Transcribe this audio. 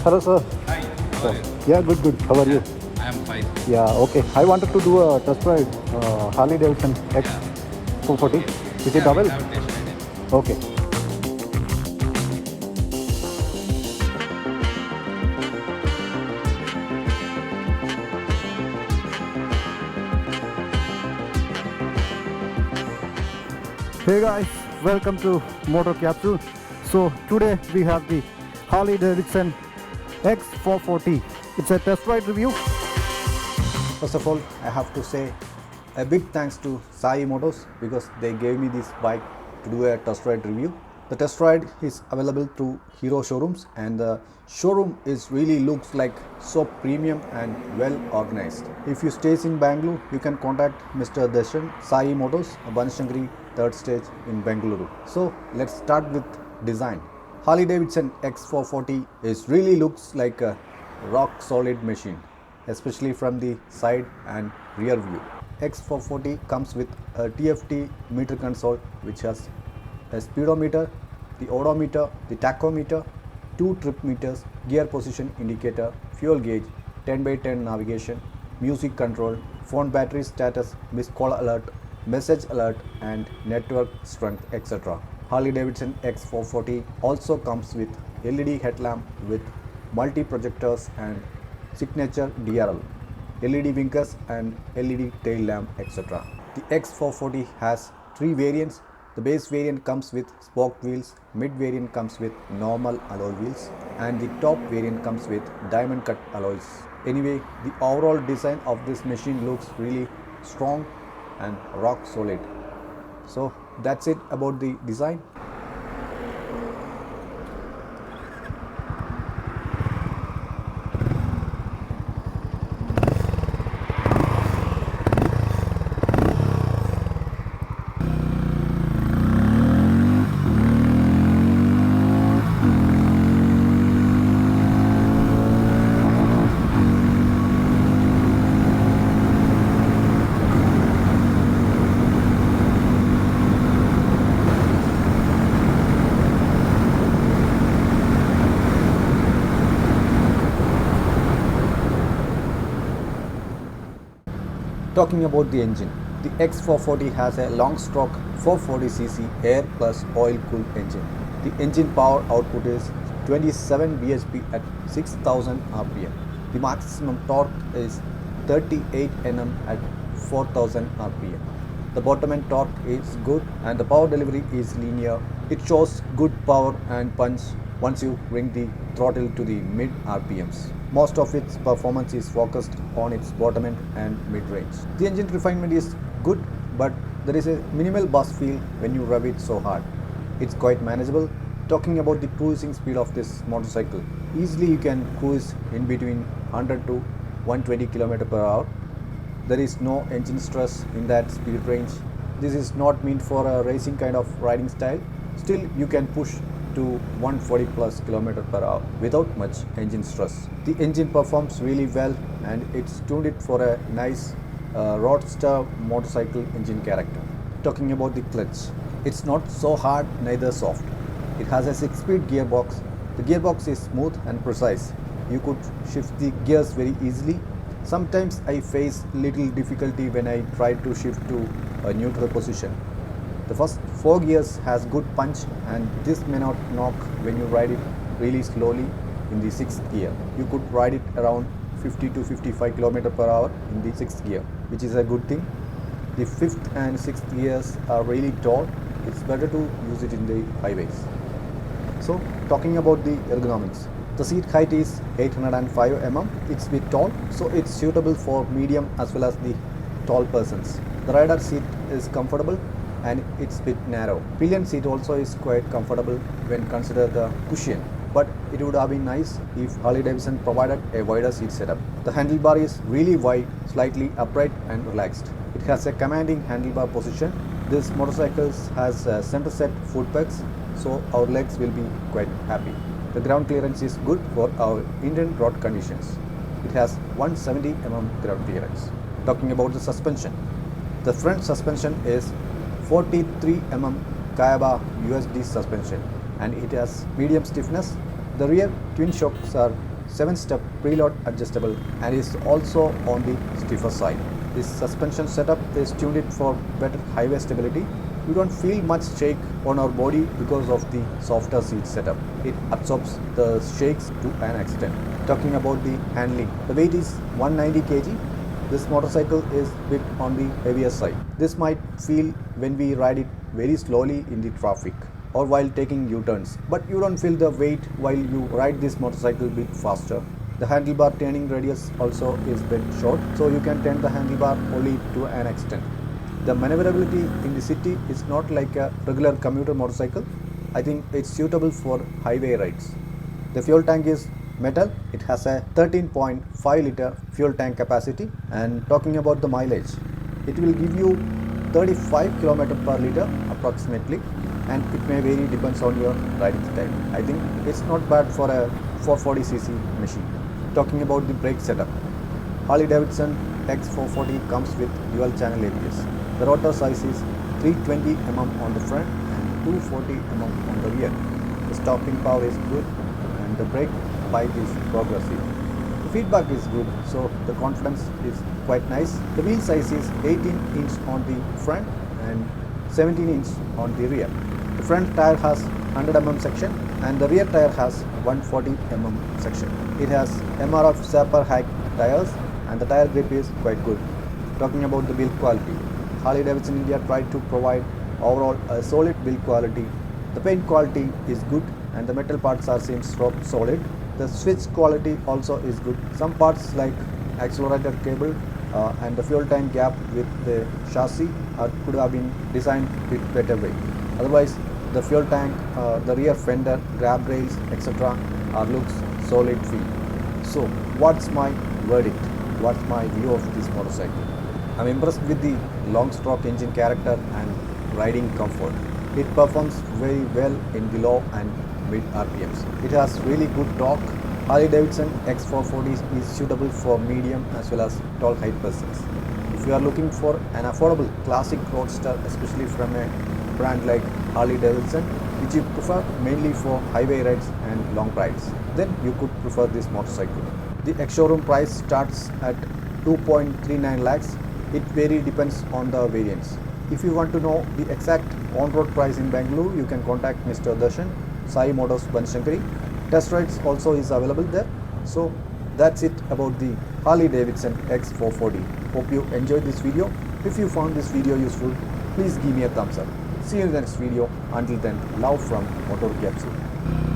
Hello, sir. Hi, how are you? Yeah, good. How are you? I am fine. Yeah, okay. I wanted to do a test ride Harley-Davidson Yeah. X440. Okay. Is it Yeah, we available? have test ride it. Okay. Hey guys, welcome to Motor Capsule. So today we have the Harley-Davidson X440. It's a test ride review. First of all, I have to say a big thanks to Sai Motors because they gave me this bike to do a test ride review. The test ride is available through Hero showrooms, and the showroom is really looks like so premium and well organized. If you stays in Bengaluru, you can contact Mr. Darshan, Sai Motors, Banashankari, third stage in Bengaluru. So let's start with design. Harley-Davidson X440 is really looks like a rock solid machine, especially from the side and rear view. X440 comes with a TFT meter console which has a speedometer, the odometer, the tachometer, 2 trip meters, gear position indicator, fuel gauge, 10x10 navigation, music control, phone battery status, missed call alert, message alert, and network strength, etc. Harley-Davidson X440 also comes with LED headlamp with multi-projectors and signature DRL, LED winkers and LED tail lamp, etc. The X440 has 3 variants. The base variant comes with spoke wheels, mid variant comes with normal alloy wheels, and the top variant comes with diamond cut alloys. Anyway, the overall design of this machine looks really strong and rock solid. So that's it about the design. Talking about the engine, the X440 has a long stroke 440cc air plus oil cooled engine. The engine power output is 27 bhp at 6000 rpm. The maximum torque is 38 Nm at 4000 rpm. The bottom end torque is good and the power delivery is linear. It shows good power and punch once you bring the throttle to the mid RPMs. Most of its performance is focused on its bottom end and mid range. The engine refinement is good, but there is a minimal buzz feel when you rev it so hard. It's quite manageable. Talking about the cruising speed of this motorcycle, easily you can cruise in between 100 to 120 km per hour. There is no engine stress in that speed range. This is not meant for a racing kind of riding style. Still, you can push to 140 plus km per hour without much engine stress. The engine performs really well and it's tuned it for a nice roadster motorcycle engine character. Talking about the clutch, it's not so hard neither soft. It has a 6-speed gearbox. The gearbox is smooth and precise. You could shift the gears very easily. Sometimes I face little difficulty when I try to shift to a neutral position. The first 4 gears has good punch and this may not knock when you ride it really slowly in the 6th gear. You could ride it around 50 to 55 km per hour in the 6th gear, which is a good thing. The 5th and 6th gears are really tall. It's better to use it in the highways. So talking about the ergonomics, the seat height is 805 mm. It's a bit tall, so it's suitable for medium as well as the tall persons. The rider seat is comfortable and it's a bit narrow. Pillion seat also is quite comfortable when consider the cushion, but it would have been nice if Harley-Davidson provided a wider seat setup. The handlebar is really wide, slightly upright and relaxed. It has a commanding handlebar position. This motorcycle has center set foot pegs, so our legs will be quite happy. The ground clearance is good for our Indian road conditions. It has 170 mm ground clearance. Talking about the suspension, the front suspension is 43 mm Kayaba USD suspension and it has medium stiffness. The rear twin shocks are 7-step preload adjustable and is also on the stiffer side. This suspension setup is tuned it for better highway stability. We don't feel much shake on our body because of the softer seat setup. It absorbs the shakes to an extent. Talking about the handling, the weight is 190 kg. This motorcycle is a bit on the heavier side. This might feel when we ride it very slowly in the traffic or while taking U-turns, but you don't feel the weight while you ride this motorcycle a bit faster. The handlebar turning radius also is a bit short, so you can turn the handlebar only to an extent. The maneuverability in the city is not like a regular commuter motorcycle. I think it's suitable for highway rides. The fuel tank is metal. It has a 13.5 liter fuel tank capacity, and talking about the mileage, it will give you 35 km per liter approximately, and it may vary depends on your riding style. I think it's not bad for a 440cc machine. Talking about the brake setup, Harley-Davidson X440 comes with dual channel ABS. The rotor size is 320 mm on the front and 240 mm on the rear. The stopping power is good and the brake bite is progressive. The feedback is good, so the confidence is quite nice. The wheel size is 18 inch on the front and 17 inch on the rear. The front tire has 100 mm section and the rear tire has 140 mm section. It has MRF Sapper Hike tires and the tire grip is quite good. Talking about the build quality, Harley-Davidson India tried to provide overall a solid build quality. The paint quality is good and the metal parts are seems rock solid. The switch quality also is good. Some parts like accelerator cable and the fuel tank gap with the chassis could have been designed with better way. Otherwise, the fuel tank, the rear fender, grab rails, etc. Looks solid feel. So, what's my verdict? What's my view of this motorcycle? I'm impressed with the long stroke engine character and riding comfort. It performs very well in the low and mid RPMs. It has really good torque. Harley-Davidson X440 is suitable for medium as well as tall height persons. If you are looking for an affordable classic roadster, especially from a brand like Harley-Davidson, which you prefer mainly for highway rides and long rides, then you could prefer this motorcycle. The ex-showroom price starts at 2.39 lakhs. It very depends on the variants. If you want to know the exact on-road price in Bengaluru, you can contact Mr. Darshan, Sai Motors Banashankari. Test rides also is available there. So that's it about the Harley-Davidson X440. Hope you enjoyed this video. If you found this video useful, please give me a thumbs up. See you in the next video. Until then, love from Motor Capsule.